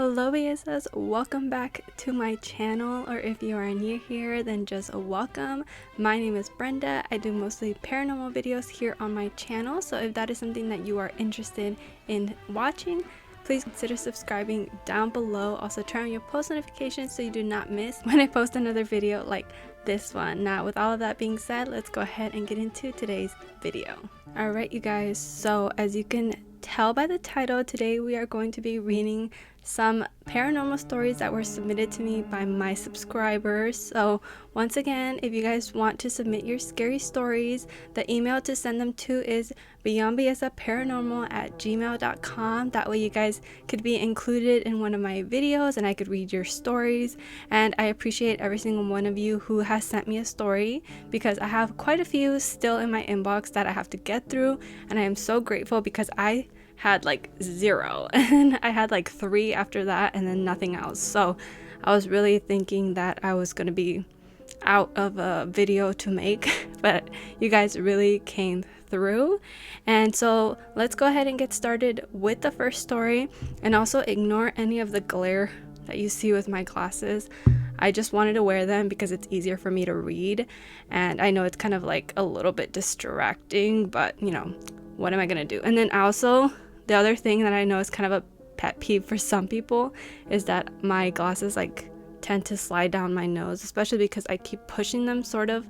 Hello bellezas, welcome back to my channel, or if you are new here then just welcome. My name is Brenda. I do mostly paranormal videos here on my channel, so if that is something that you are interested in watching, please consider subscribing down below. Also turn on your post notifications so you do not miss when I post another video like this one. Now with all of that being said, let's go ahead and get into today's video. Alright you guys, so as you can tell by the title, today we are going to be reading some paranormal stories that were submitted to me by my subscribers. So once again, if you guys want to submit your scary stories, the email to send them to is beyondbellezaparanormal@gmail.com. that way you guys could be included in one of my videos and I could read your stories. And I appreciate every single one of you who has sent me a story, because I have quite a few still in my inbox that I have to get through, and I am so grateful because I had like 0 and I had like 3 after that and then nothing else. So I was really thinking that I was going to be out of a video to make, but you guys really came through. And so let's go ahead and get started with the first story, and also ignore any of the glare that you see with my glasses. I just wanted to wear them because it's easier for me to read, and I know it's kind of like a little bit distracting, but you know, what am I gonna do? And then also the other thing that I know is kind of a pet peeve for some people is that my glasses like tend to slide down my nose, especially because I keep pushing them sort of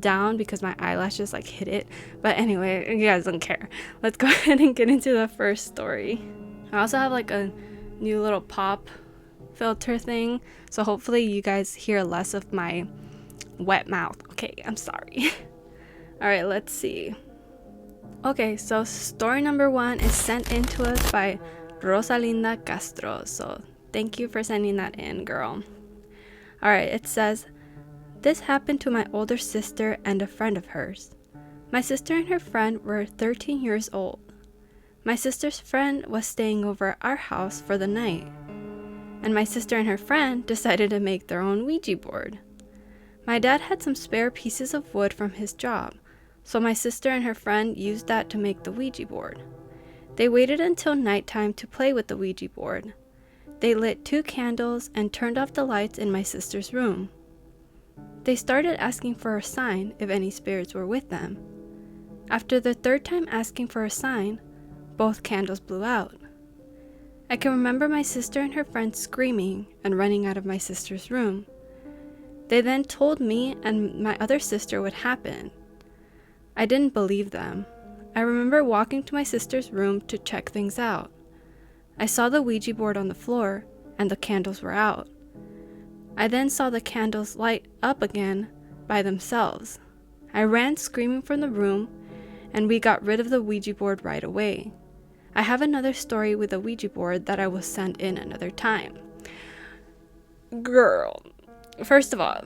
down because my eyelashes like hit it. But anyway, you guys don't care. Let's go ahead and get into the first story. I also have like a new little pop filter thing, so hopefully you guys hear less of my wet mouth. Okay, I'm sorry. All right, let's see. Okay, so story number 1 is sent in to us by Rosalinda Castro. So thank you for sending that in, girl. Alright, it says, this happened to my older sister and a friend of hers. My sister and her friend were 13 years old. My sister's friend was staying over at our house for the night, and my sister and her friend decided to make their own Ouija board. My dad had some spare pieces of wood from his job, so my sister and her friend used that to make the Ouija board. They waited until nighttime to play with the Ouija board. They lit 2 candles and turned off the lights in my sister's room. They started asking for a sign if any spirits were with them. After the 3rd time asking for a sign, both candles blew out. I can remember my sister and her friend screaming and running out of my sister's room. They then told me and my other sister what happened. I didn't believe them. I remember walking to my sister's room to check things out. I saw the Ouija board on the floor and the candles were out. I then saw the candles light up again by themselves. I ran screaming from the room, and we got rid of the Ouija board right away. I have another story with the Ouija board that I will send in another time. Girl, first of all,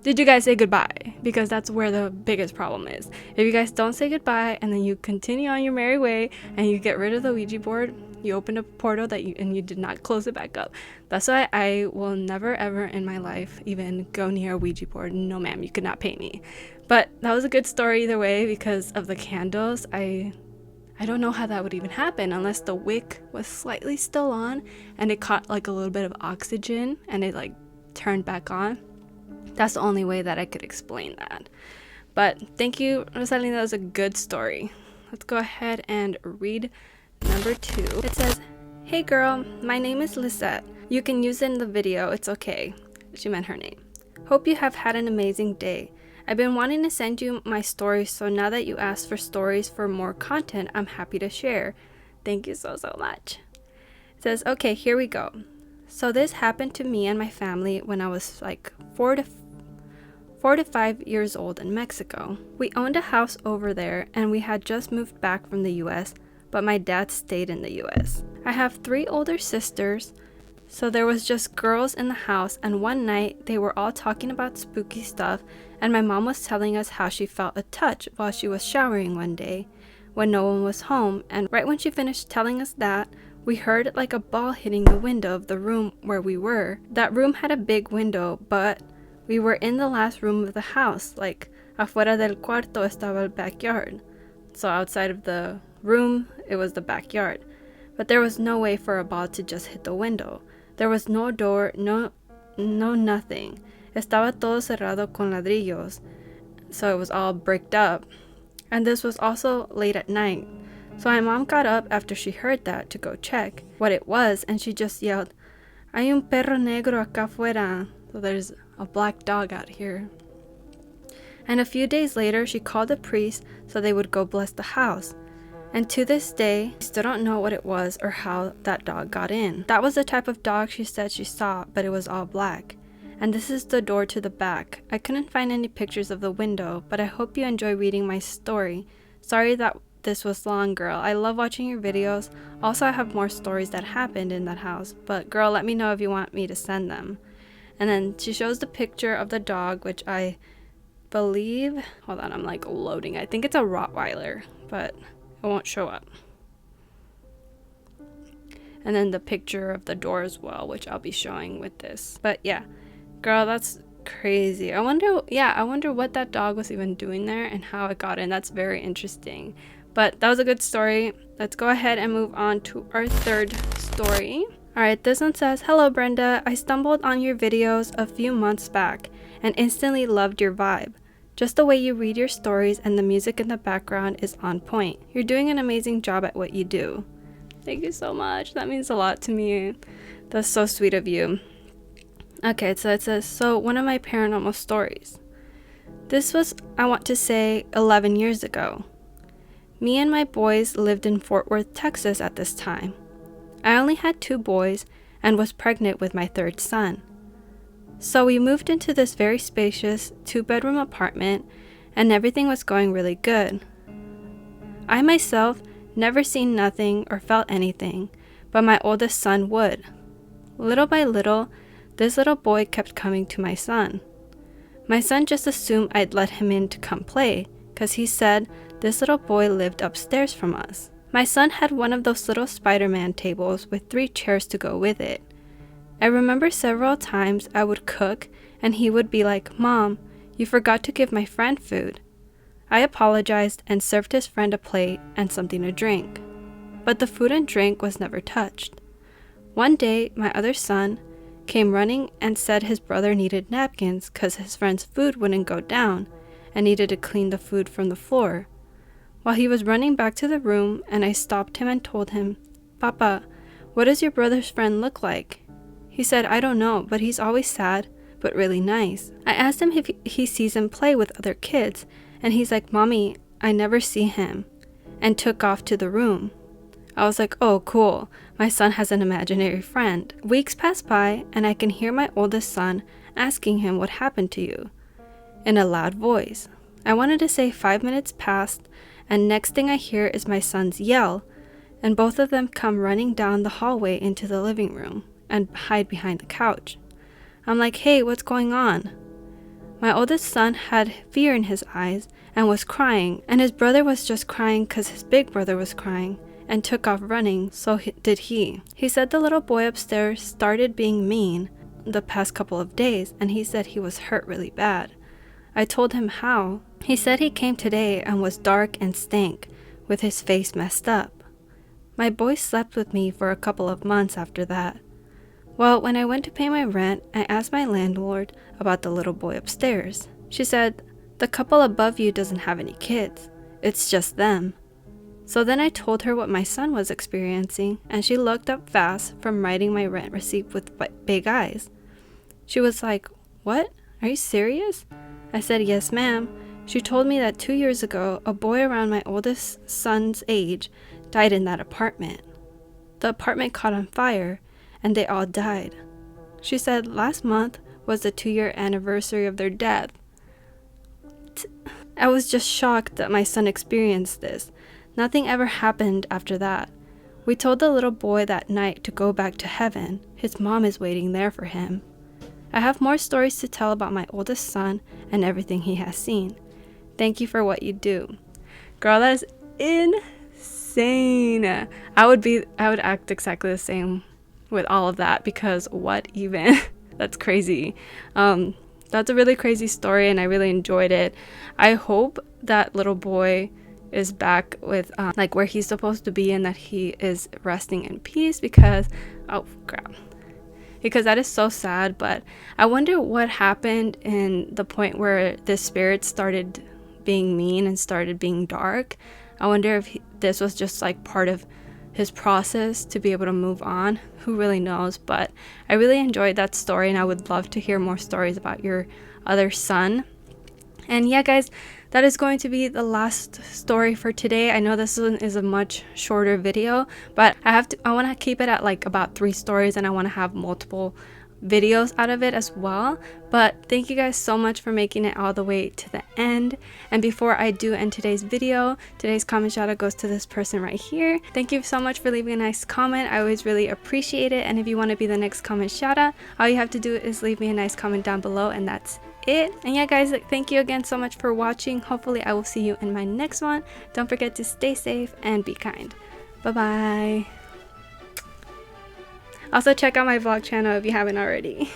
did you guys say goodbye? Because that's where the biggest problem is. If you guys don't say goodbye and then you continue on your merry way and you get rid of the Ouija board, you opened a portal and you did not close it back up. That's why I will never ever in my life even go near a Ouija board. No ma'am, you could not pay me. But that was a good story either way because of the candles. I don't know how that would even happen unless the wick was slightly still on and it caught like a little bit of oxygen and it like turned back on. That's the only way that I could explain that. But thank you, Rosalinda. That was a good story. Let's go ahead and read number 2. It says, hey girl, my name is Lisette. You can use it in the video, it's okay. She meant her name. Hope you have had an amazing day. I've been wanting to send you my stories, so now that you asked for stories for more content, I'm happy to share. Thank you so much. It says, okay, here we go. So this happened to me and my family when I was like 4 to 5 years old in Mexico. We owned a house over there and we had just moved back from the US, but my dad stayed in the US. I have 3 older sisters, so there was just girls in the house, and one night they were all talking about spooky stuff, and my mom was telling us how she felt a touch while she was showering one day when no one was home, and right when she finished telling us that, we heard like a ball hitting the window of the room where we were. That room had a big window, but we were in the last room of the house, like afuera del cuarto estaba el backyard. So outside of the room, it was the backyard. But there was no way for a ball to just hit the window. There was no door, no nothing. Estaba todo cerrado con ladrillos, so it was all bricked up. And this was also late at night. So my mom got up after she heard that to go check what it was, and she just yelled, "Hay un perro negro acá afuera." So there's a black dog out here. And a few days later, she called the priest so they would go bless the house. And to this day, we still don't know what it was or how that dog got in. That was the type of dog she said she saw, but it was all black. And this is the door to the back. I couldn't find any pictures of the window, but I hope you enjoy reading my story. Sorry that this was long, girl. I love watching your videos. Also, I have more stories that happened in that house, but girl, let me know if you want me to send them. And then she shows the picture of the dog, which I believe, hold on, I'm like loading. I think it's a Rottweiler, but it won't show up. And then the picture of the door as well, which I'll be showing with this. But yeah, girl, that's crazy. I wonder what that dog was even doing there and how it got in. That's very interesting. But that was a good story. Let's go ahead and move on to our third story. Alright, this one says, "Hello Brenda, I stumbled on your videos a few months back and instantly loved your vibe. Just the way you read your stories and the music in the background is on point. You're doing an amazing job at what you do." Thank you so much. That means a lot to me. That's so sweet of you. Okay, so it says, "So one of my paranormal stories. This was, I want to say, 11 years ago. Me and my boys lived in Fort Worth, Texas at this time. I only had 2 boys and was pregnant with my 3rd son. So we moved into this very spacious 2-bedroom apartment and everything was going really good. I myself never seen nothing or felt anything, but my oldest son would. Little by little, this little boy kept coming to my son. My son just assumed I'd let him in to come play, because he said this little boy lived upstairs from us. My son had one of those little Spider-Man tables with 3 chairs to go with it. I remember several times I would cook and he would be like, 'Mom, you forgot to give my friend food.' I apologized and served his friend a plate and something to drink. But the food and drink was never touched. One day, my other son came running and said his brother needed napkins because his friend's food wouldn't go down and needed to clean the food from the floor. While he was running back to the room, and I stopped him and told him, 'Papa, what does your brother's friend look like?' He said, 'I don't know, but he's always sad, but really nice.' I asked him if he sees him play with other kids, and he's like, 'Mommy, I never see him,' and took off to the room. I was like, oh, cool. My son has an imaginary friend. Weeks pass by, and I can hear my oldest son asking him what happened to you in a loud voice. I wanted to say 5 minutes passed, and next thing I hear is my son's yell, and both of them come running down the hallway into the living room and hide behind the couch. I'm like, hey, what's going on? My oldest son had fear in his eyes and was crying, and his brother was just crying because his big brother was crying and took off running, so did he. He said the little boy upstairs started being mean the past couple of days, and he said he was hurt really bad. I told him how. He said he came today and was dark and stank, with his face messed up. My boy slept with me for a couple of months after that. Well, when I went to pay my rent, I asked my landlord about the little boy upstairs. She said, the couple above you doesn't have any kids. It's just them. So then I told her what my son was experiencing, and she looked up fast from writing my rent receipt with big eyes. She was like, what? Are you serious? I said, yes, ma'am. She told me that 2 years ago, a boy around my oldest son's age died in that apartment. The apartment caught on fire, and they all died. She said last month was the 2-year anniversary of their death. I was just shocked that my son experienced this. Nothing ever happened after that. We told the little boy that night to go back to heaven. His mom is waiting there for him. I have more stories to tell about my oldest son and everything he has seen. Thank you for what you do. Girl, that is insane. I would act exactly the same with all of that, because what even? That's crazy. That's a really crazy story, and I really enjoyed it. I hope that little boy is back with like where he's supposed to be, and that he is resting in peace, because oh crap, because that is so sad. But I wonder what happened in the point where the spirit started being mean and started being dark. I wonder if this was just like part of his process to be able to move on. Who really knows? But I really enjoyed that story, and I would love to hear more stories about your other son. And yeah, guys, that is going to be the last story for today. I know this one is a much shorter video, but I want to keep it at like about 3 stories, and I want to have multiple videos out of it as well. But thank you guys so much for making it all the way to the end. And before I do end today's video, today's comment shout out goes to this person right here. Thank you so much for leaving a nice comment. I always really appreciate it. And if you want to be the next comment shout out, all you have to do is leave me a nice comment down below, and that's it. And yeah, guys, thank you again so much for watching. Hopefully I will see you in my next one. Don't forget to stay safe and be kind. Bye bye. Also check out my vlog channel if you haven't already.